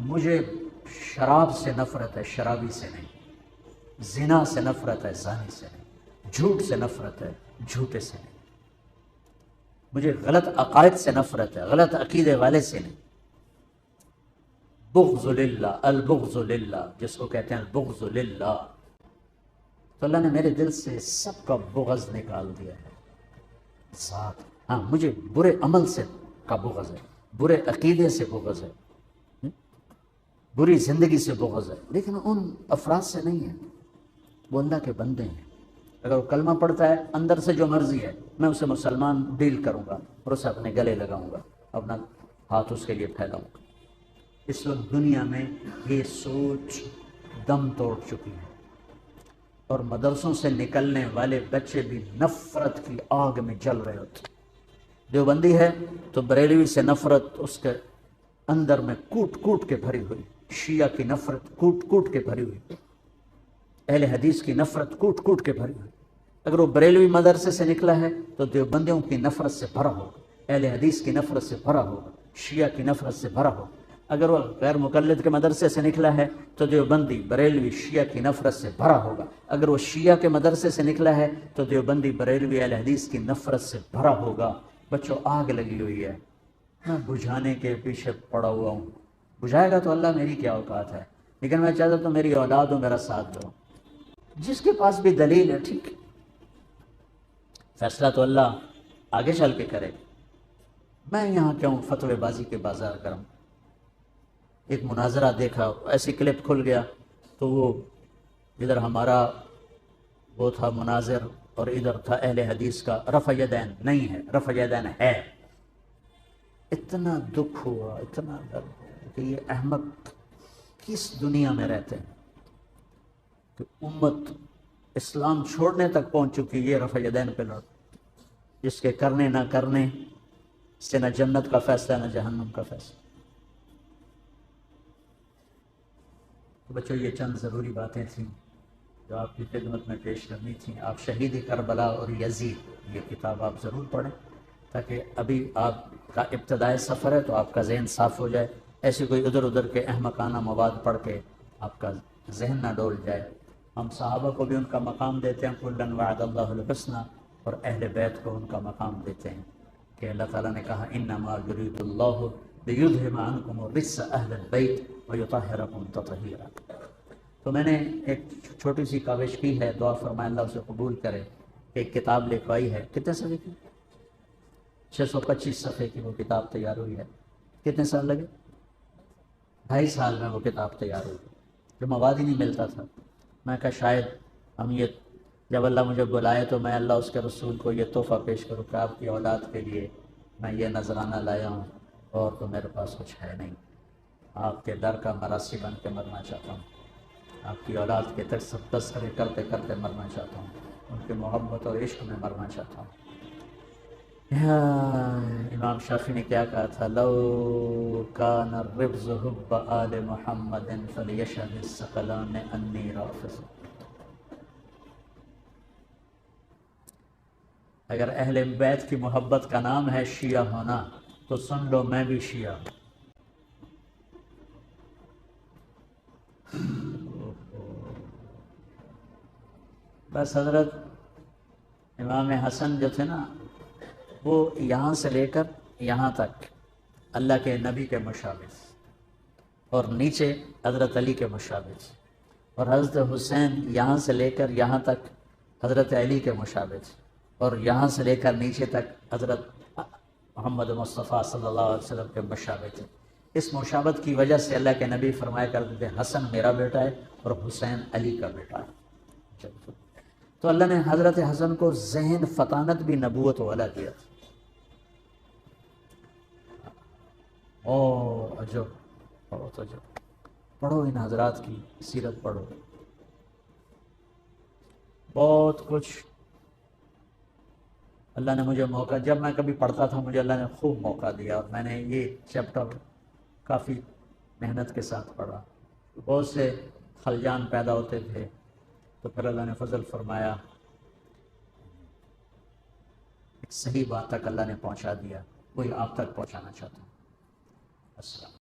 مجھے شراب سے نفرت ہے، شرابی سے نہیں، زنا سے نفرت ہے، زانی سے نہیں، جھوٹ سے نفرت ہے، جھوٹے سے نہیں، مجھے غلط عقائد سے نفرت ہے، غلط عقیدے والے سے نہیں۔ بغض للہ، البغض للہ، جس کو کہتے ہیں البغض للہ، تو اللہ نے میرے دل سے سب کا بغض نکال دیا ہے۔ ذات، ہاں مجھے برے عمل سے کا بغض ہے، برے عقیدے سے بغض ہے، بری زندگی سے بغض ہے، لیکن ان افراد سے نہیں ہے۔ وہ اللہ کے بندے ہیں، اگر وہ کلمہ پڑھتا ہے اندر سے جو مرضی ہے، میں اسے مسلمان ڈیل کروں گا اور اسے اپنے گلے لگاؤں گا، اپنا ہاتھ اس کے لیے پھیلاؤں گا۔ اس وقت دنیا میں یہ سوچ دم توڑ چکی ہے، اور مدرسوں سے نکلنے والے بچے بھی نفرت کی آگ میں جل رہے ہوتے۔ دیوبندی ہے تو بریلوی سے نفرت اس کے اندر میں کوٹ کوٹ کے بھری ہوئی، شیعہ کی نفرت کوٹ کوٹ کے بھری ہوئی، اہل حدیث کی نفرت کوٹ کوٹ کے بھری ہوئی۔ اگر وہ بریلوی مدرسے سے نکلا ہے تو دیوبندیوں کی نفرت سے بھرا ہوگا، اہل حدیث کی نفرت سے بھرا ہوگا، شیعہ کی نفرت سے بھرا ہوگا۔ اگر وہ غیر مقلد کے مدرسے سے نکلا ہے تو دیوبندی بریلوی شیعہ کی نفرت سے بھرا ہوگا۔ اگر وہ شیعہ کے مدرسے سے نکلا ہے تو دیوبندی بریلوی اہل حدیث کی نفرت سے بھرا ہوگا۔ بچوں، آگ لگی ہوئی ہے، میں بجھانے کے پیچھے پڑا ہوا ہوں۔ بجھائے گا تو اللہ، میری کیا اوقات ہے، لیکن میں چاہتا تو میری اولاد ہو، میرا ساتھ دو۔ جس کے پاس بھی دلیل ہے ٹھیک ہے، فیصلہ تو اللہ آگے چل کے کرے۔ میں یہاں کیوں فتوے بازی کے بازار کروں؟ ایک مناظرہ دیکھا، ایسی کلپ کھل گیا تو وہ ادھر ہمارا وہ تھا مناظر اور ادھر تھا اہل حدیث کا رفع یدین نہیں ہے، رفع یدین ہے۔ اتنا دکھ ہوا، اتنا درد ہوا کہ یہ احمق کس دنیا میں رہتے ہیں کہ امت اسلام چھوڑنے تک پہنچ چکی، یہ رفع یدین پہ لڑ، جس کے کرنے نہ کرنے سے نہ جنت کا فیصلہ نہ جہنم کا فیصلہ۔ تو بچوں، یہ چند ضروری باتیں تھیں جو آپ کی خدمت میں پیش کرنی تھیں۔ آپ شہید کربلا اور یزید، یہ کتاب آپ ضرور پڑھیں، تاکہ ابھی آپ کا ابتدائی سفر ہے تو آپ کا ذہن صاف ہو جائے، ایسی کوئی ادھر ادھر کے احمقانہ مواد پڑھ کے آپ کا ذہن نہ ڈول جائے۔ ہم صحابہ کو بھی ان کا مقام دیتے ہیں، کلاً وعد اللہ الحسنی، اور اہل بیت کو ان کا مقام دیتے ہیں کہ اللہ تعالیٰ نے کہا انما یرید اللہ لیذھب عنکم الرجس اہل البیت ویطہرکم تطہیرا۔ تو میں نے ایک چھوٹی سی کاوش کی ہے، دعا فرمائے اللہ اسے قبول کرے۔ ایک کتاب لکھوائی ہے، کتنے صفحے کی؟ 625 صفحے کی وہ کتاب تیار ہوئی ہے۔ کتنے سال لگے؟ 2.5 سال میں وہ کتاب تیار ہوئی، جو مواد ہی نہیں ملتا تھا۔ میں کہا شاید ہم یہ، جب اللہ مجھے بلائے تو میں اللہ اس کے رسول کو یہ تحفہ پیش کروں کہ آپ کی اولاد کے لیے میں یہ نذرانہ لایا ہوں، اور تو میرے پاس کچھ ہے نہیں، آپ کے در کا مراسی بن کے مرنا چاہتا ہوں، آپ کی اولاد کے تذکرے کرتے کرتے مرنا چاہتا ہوں، ان کی محبت اور عشق میں مرنا چاہتا ہوں۔ امام شافعی نے کیا کہا تھا؟ لو کان الربز حب آل محمد فلیشہد الثقلان انی رافض۔ اگر اہل بیت کی محبت کا نام ہے شیعہ ہونا تو سن لو میں بھی شیعہ ہوں۔ بس حضرت امام حسن جو تھے نا، وہ یہاں سے لے کر یہاں تک اللہ کے نبی کے مشابہ، اور نیچے حضرت علی کے مشابہ، اور حضرت حسین یہاں سے لے کر یہاں تک حضرت علی کے مشابہ، اور یہاں سے لے کر نیچے تک حضرت محمد مصطفیٰ صلی اللہ علیہ وسلم کے مشابہ تھے۔ اس مشابہت کی وجہ سے اللہ کے نبی فرمایا کرتے تھے حسن میرا بیٹا ہے اور حسین علی کا بیٹا ہے۔ تو اللہ نے حضرت حسن کو ذہن فطانت بھی نبوت والا دیا تھا۔ اور عجب، بہت عجب، پڑھو ان حضرات کی سیرت پڑھو، بہت کچھ اللہ نے مجھے موقع، جب میں کبھی پڑھتا تھا مجھے اللہ نے خوب موقع دیا، اور میں نے یہ چیپٹر کافی محنت کے ساتھ پڑھا۔ بہت سے خلجان پیدا ہوتے تھے تو پھر اللہ نے فضل فرمایا، ایک صحیح بات تک اللہ نے پہنچا دیا، وہی آپ تک پہنچانا چاہتا ہوں۔ السلام۔